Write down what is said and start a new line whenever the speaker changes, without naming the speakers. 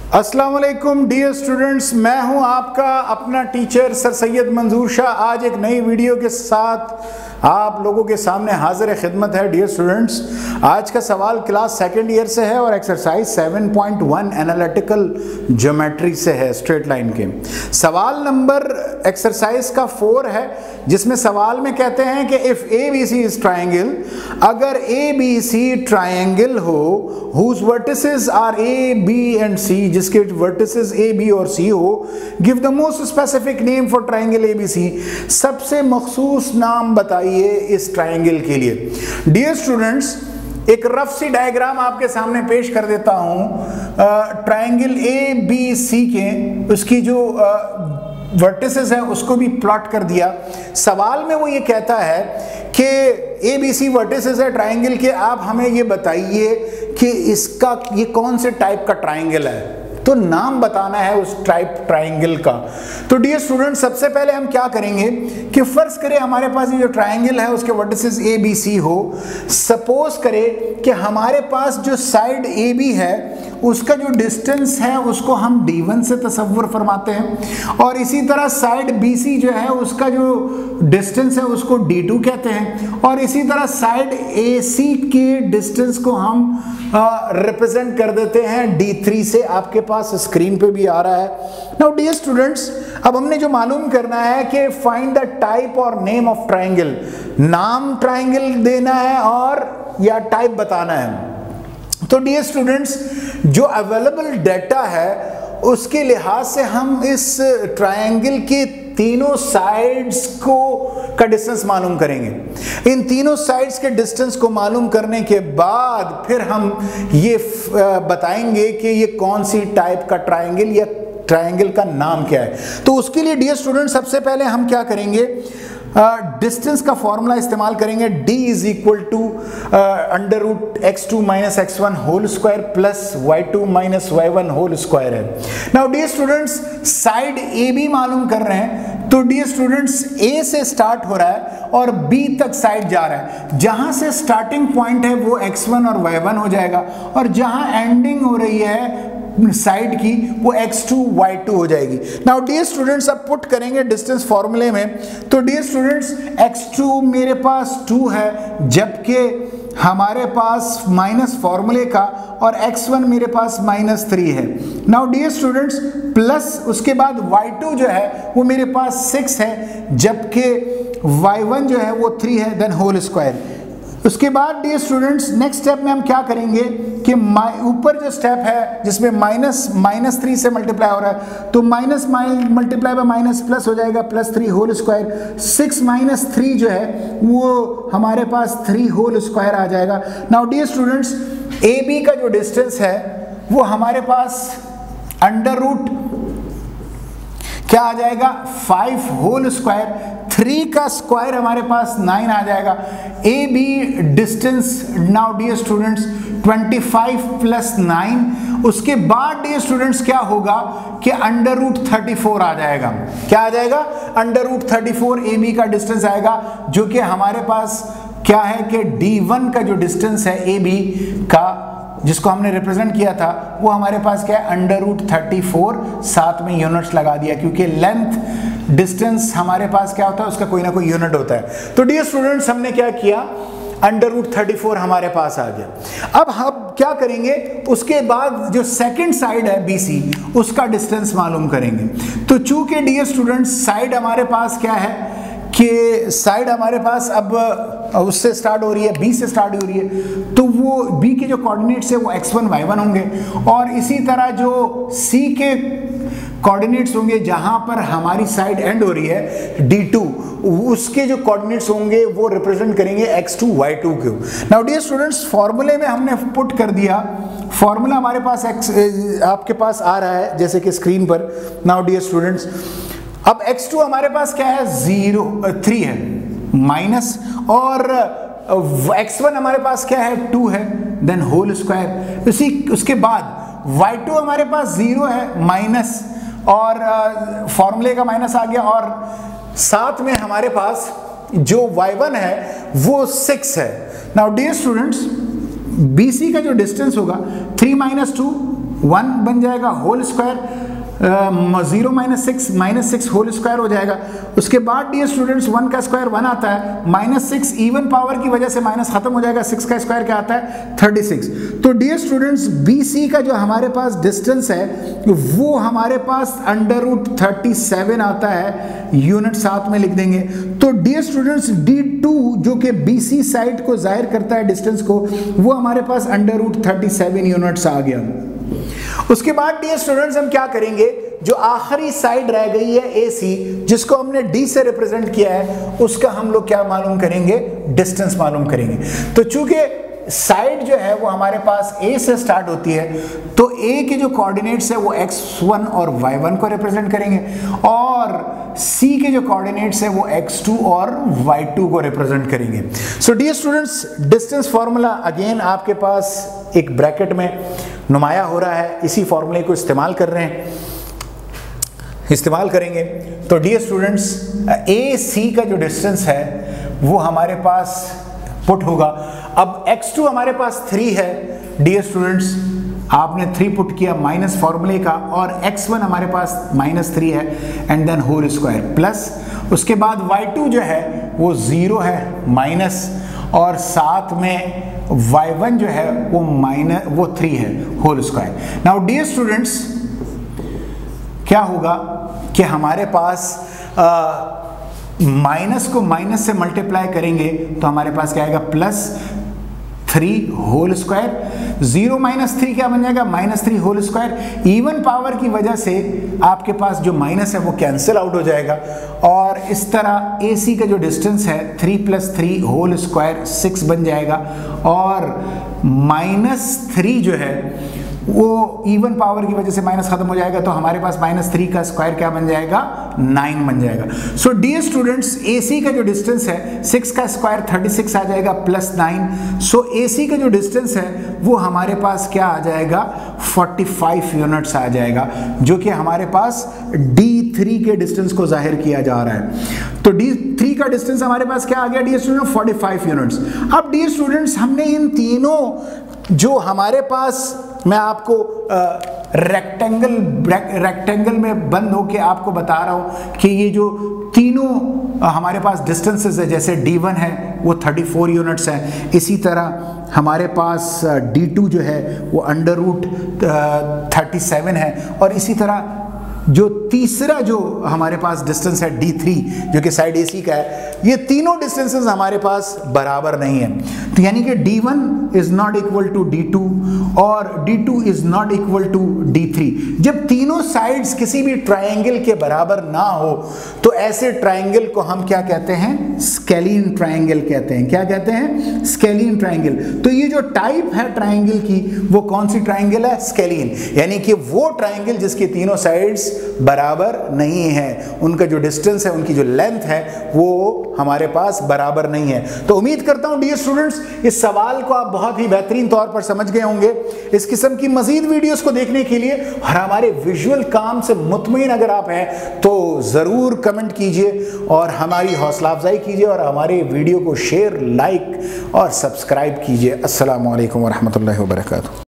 अस्सलाम वालेकुम dear students, मैं हूं आपका अपना टीचर सर सैयद मंजूर शाह। आज एक नई वीडियो के साथ आप लोगों के सामने हाजिर खिदमत है। डियर स्टूडेंट्स, आज का सवाल क्लास सेकेंड ईयर से है और एक्सरसाइज 7.1 एनालिटिकल ज्योमेट्री से है, स्ट्रेट लाइन के। सवाल नंबर एक्सरसाइज का 4 है, जिसमें सवाल में कहते हैं कि if A B C is triangle, अगर ए बी सी ट्राइंगल हो whose vertices are A B and C, जिसके वर्टिसेस ए बी और सी हो, give the most specific name for triangle A B C. सबसे मखसूस नाम बताइए इस ट्राइंगल के लिए। डियर स्टूडेंट्स, एक रफ सी डायग्राम आपके सामने पेश कर देता हूं ट्राइंगल ए बी सी के, उसकी जो वर्टिसेस है उसको भी प्लॉट कर दिया। सवाल में वो ये कहता है कि ए बी सी वर्टिसेस है ट्राइंगल के, आप हमें ये बताइए कि इसका ये कौन से टाइप का ट्राइंगल है, तो नाम बताना है उस टाइप ट्राइंगल का। तो डियर स्टूडेंट, सबसे पहले हम क्या करेंगे कि फर्ज करें हमारे पास ये जो ट्राइंगल है उसके वर्टिसेस ए बी सी हो। सपोज करें कि हमारे पास जो साइड ए बी है उसका जो डिस्टेंस है उसको हम D1 से तसव्वुर फरमाते हैं, और इसी तरह साइड BC जो है उसका जो डिस्टेंस है उसको D2 कहते हैं, और इसी तरह साइड AC के डिस्टेंस को हम रिप्रेजेंट कर देते हैं D3 से। आपके पास स्क्रीन पे भी आ रहा है। नाउ डियर स्टूडेंट्स, अब हमने जो मालूम करना है कि फाइंड द टाइप और नेम ऑफ ट्राइंगल। नाम ट्राइंगल देना है और या टाइप बताना है। तो डियर स्टूडेंट्स, जो अवेलेबल डाटा है उसके लिहाज से हम इस ट्रायंगल के तीनों साइड्स को का डिस्टेंस मालूम करेंगे। इन तीनों साइड्स के डिस्टेंस को मालूम करने के बाद फिर हम ये बताएंगे कि ये कौन सी टाइप का ट्रायंगल या ट्रायंगल का नाम क्या है। तो उसके लिए डियर स्टूडेंट, सबसे पहले हम क्या करेंगे, डिस्टेंस का फॉर्मूला इस्तेमाल करेंगे। D is equal to under root x2 minus x1 whole square plus y2 minus y1 whole square है। Now dear students, side A B मालूम कर रहे हैं, तो डियर स्टूडेंट्स A से स्टार्ट हो रहा है और B तक साइड जा रहा है। जहां से स्टार्टिंग पॉइंट है वो x1 और y1 हो जाएगा, और जहां एंडिंग हो रही है साइड की वो x2 y2 हो जाएगी। नाउ डियर स्टूडेंट्स, अब पुट करेंगे डिस्टेंस फॉर्मूले में। तो डियर स्टूडेंट्स, x2 मेरे पास 2 है, जबकि हमारे पास माइनस फॉर्मूले का, और x1 मेरे पास -3 है। नाउ डियर स्टूडेंट्स, प्लस उसके बाद y2 जो है वो मेरे पास 6 है, जबकि y1 जो है वो 3 है, देन होल स्क्वायर। उसके बाद डियर स्टूडेंट्स, नेक्स्ट स्टेप में हम क्या करेंगे कि ऊपर जो स्टेप है जिसमें -3 से मल्टीप्लाई हो रहा है, तो minus multiply by minus plus हो जाएगा, +3 होल स्क्वायर। 6 - 3 जो है वो हमारे पास 3 होल स्क्वायर आ जाएगा। Now dear students, A B का जो डिस्टेंस है वो हमारे पास अंडर रूट क्या आ जाएगा, 5 होल स्क्वायर। 3 का स्क्वायर हमारे पास 9 आ जाएगा। A B distance now dear students 25 + 9। उसके बाद डियर स्टूडेंट्स क्या होगा कि अंडर रूट 34 आ जाएगा। क्या आ जाएगा, अंडर रूट 34 ए बी का डिस्टेंस आएगा, जो कि हमारे पास क्या है कि D1 का जो डिस्टेंस है ए बी का, जिसको हमने रिप्रेजेंट किया था, वो हमारे पास क्या है, अंडर रूट 34। साथ में यूनिट्स लगा दिया, क्योंकि लेंथ डिस्टेंस हमारे पास क्या होता है, उसका कोई ना कोई यूनिट होता है। तो डियर स्टूडेंट्स, हमने क्या किया, अंडर रूट 34 हमारे पास आ गया। अब हम क्या करेंगे, उसके बाद जो सेकंड साइड है BC उसका डिस्टेंस मालूम करेंगे। तो चूंकि डियर स्टूडेंट्स साइड हमारे पास क्या है कि साइड हमारे पास अब उससे स्टार्ट हो रही है, B से स्टार्ट हो रही है, तो वो B के जो कोऑर्डिनेट्स है वो x1 y1 होंगे, और इसी तरह जो C के कोऑर्डिनेट्स होंगे जहां पर हमारी साइड एंड हो रही है D2, उसके जो कोऑर्डिनेट्स होंगे वो रिप्रेजेंट करेंगे x2 y2 को। नाउ डियर स्टूडेंट्स, फॉर्मूले में हमने पुट कर दिया। फॉर्मूला हमारे पास आपके पास आ रहा है जैसे कि स्क्रीन पर। नाउ डियर स्टूडेंट्स, अब x2 हमारे पास क्या है, 3 है माइनस, और x1 हमारे पास क्या है, 2 है, देन होल स्क्वायर। उसके बाद y2 हमारे पास 0 है माइनस, और फॉर्मूले का माइनस आ गया, और साथ में हमारे पास जो y1 है वो 6 है। नाउ डियर स्टूडेंट्स, BC का जो डिस्टेंस होगा 3 - 2 1 बन जाएगा whole square, 0 minus six whole square हो जाएगा। उसके बाद डियर स्टूडेंट्स 1 का स्क्वायर 1 आता है, -6 इवन पावर की वजह से माइनस खत्म हो जाएगा, 6 का स्क्वायर क्या आता है 36। तो डियर स्टूडेंट्स BC का जो हमारे पास डिस्टेंस है वो हमारे पास √37 आता है, यूनिट साथ में लिख देंगे। तो डियर स्टूडेंट्स D2 जो कि BC साइड को जाहिर करता है डिस्टेंस को, वो हमारे पास √37 यूनिट्स आ गया। उसके बाद डियर स्टूडेंट्स हम क्या करेंगे, जो आखिरी साइड रह गई है AC जिसको हमने D से रिप्रेजेंट किया है, उसका हम लोग क्या मालूम करेंगे, डिस्टेंस मालूम करेंगे। तो चूंकि साइड जो है वो हमारे पास A से स्टार्ट होती है, तो A के जो कोऑर्डिनेट्स है वो x1 और y1 को रिप्रेजेंट करेंगे, और C के जो कोऑर्डिनेट्स है वो x2 और y2 को रिप्रेजेंट करेंगे। So dear students, distance formula again आपके पास एक ब्रैकेट में नुमाया हो रहा है, इसी फार्मूले को इस्तेमाल कर रहे हैं, इस्तेमाल करेंगे। तो डियर स्टूडेंट्स AC का जो डिस्टेंस है वो हमारे पास पुट होगा। अब x2 हमारे पास 3 है डियर स्टूडेंट्स, आपने 3 पुट किया माइनस फार्मूले का, और x1 हमारे पास -3 है, and then whole square plus, उसके बाद y2 जो है वो 0 है माइनस, और साथ में y1 जो है वो 3 है whole square. Now dear students क्या होगा कि हमारे पास माइनस को माइनस से मल्टीप्लाई करेंगे तो हमारे पास क्या आएगा, +3 होल स्क्वायर, 0 - 3 क्या बन जाएगा, -3 होल स्क्वायर। इवन पावर की वजह से आपके पास जो माइनस है वो कैंसिल आउट हो जाएगा, और इस तरह AC का जो डिस्टेंस है 3 + 3 होल स्क्वायर 6 बन जाएगा, और -3 जो है वो इवन पावर की वजह से माइनस खत्म हो जाएगा, तो हमारे पास -3 का स्क्वायर क्या बन जाएगा, 9 बन जाएगा। सो डियर स्टूडेंट्स AC का जो डिस्टेंस है 6 का स्क्वायर 36 आ जाएगा +9। सो AC का जो डिस्टेंस है वो हमारे पास क्या आ जाएगा, 45 यूनिट्स आ जाएगा, जो कि हमारे पास D3 के डिस्टेंस को जाहिर किया जा रहा है। तो D3 का डिस्टेंस हमारे पास क्या आ गया डियर स्टूडेंट, 45 यूनिट्स। अब डियर स्टूडेंट्स हमने इन तीनों जो हमारे पास, मैं आपको रेक्टेंगल में बंद होके आपको बता रहा हूं कि ये जो तीनों हमारे पास डिस्टेंसेस है, जैसे D1 है वो 34 यूनिट्स है, इसी तरह हमारे पास D2 जो है वो √37 है, और इसी तरह जो तीसरा जो हमारे पास डिस्टेंस है D3 जो कि साइड AC का है, ये तीनों डिस्टेंसेस हमारे पास बराबर नहीं है। तो यानी कि D1 is not equal to D2 और D2 is not equal to D3। जब तीनों साइड्स किसी भी ट्रायंगल के बराबर ना हो तो ऐसे ट्रायंगल को हम क्या कहते हैं, स्केलियन ट्रायंगल कहते हैं। क्या कहते हैं, स्केलियन ट्रायंगल। तो ये जो टाइप है ट्रायंगल की वो कौन सी ट्रायंगल है, स्केलियन, यानी कि वो ट्रायंगल जिसके तीनों साइड्स बराबर नहीं है, उनका जो डिस्टेंस है, उनकी जो लेंथ है वो हमारे पास बराबर नहीं है। तो उम्मीद करता हूं डियर स्टूडेंट्स इस सवाल को आप बहुत ही बेहतरीन तौर पर समझ गए होंगे। इस किस्म की मजीद वीडियोस को देखने के लिए और हमारे विजुअल काम से मुतमईन अगर आप हैं तो जरूर कमेंट कीजिए और हमारी हौसला अफजाई कीजिए और हमारे वीडियो को शेयर, लाइक और सब्सक्राइब कीजिए। अस्सलामु अलैकुम वरहमतुल्लाहि वबरकातुहू।